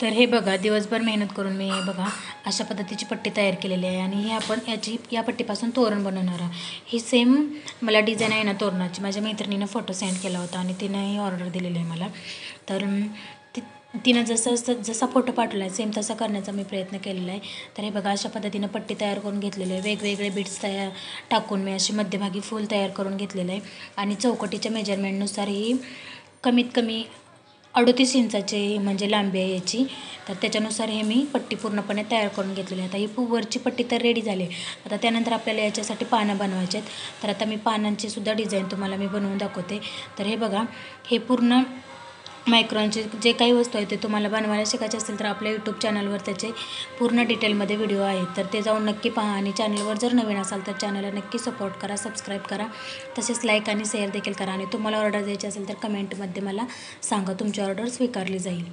तर हे बघा, दिवसभर मेहनत करून मी बघा अशा पद्धतीची पट्टी तयार केलेली आहे आणि ही आपण या पट्टीपासून तोरण बनवणार आहे. ही सेम मला डिझाईन आहे ना तोरणाची, माझ्या मैत्रिणीनं फोटो सेंड केला होता आणि तिनं ही ऑर्डर दिलेली आहे मला. तर तिनं जसा फोटो पाठवला आहे सेम तसा करण्याचा मी प्रयत्न केलेला आहे. तर हे बघा, अशा पद्धतीनं पट्टी तयार करून घेतलेली आहे. वेगवेगळे बीट्स टाकून मी अशी मध्यभागी फूल तयार करून घेतलेलं आहे आणि चौकटीच्या मेजरमेंटनुसार ही कमीत कमी 38 इंचाची म्हणजे लांबी आहे याची. तर त्याच्यानुसार हे मी पट्टी पूर्णपणे तयार करून घेतलेली आहे. आता ही वरची पट्टी तर रेडी झाली. आता त्यानंतर आपल्याला याच्यासाठी पानं बनवायचे आहेत. तर आता मी पानांची सुद्धा डिझाईन तुम्हाला मी बनवून दाखवते. तर हे बघा, हे पूर्ण मायक्रॉनचे जे काही वस्तू आहेत ते तुम्हाला बनवायला शिकायचे असेल तर आपल्या यूट्यूब चॅनलवर त्याचे पूर्ण डिटेलमध्ये व्हिडिओ आहेत. तर ते जाऊन नक्की पहा आणि चॅनलवर जर नवीन असाल तर चॅनलला नक्की सपोर्ट करा, सबस्क्राईब करा, तसेच लाईक आणि शेअर देखील करा. आणि तुम्हाला ऑर्डर द्यायची असेल तर कमेंटमध्ये मला सांगा, तुमची ऑर्डर स्वीकारली जाईल.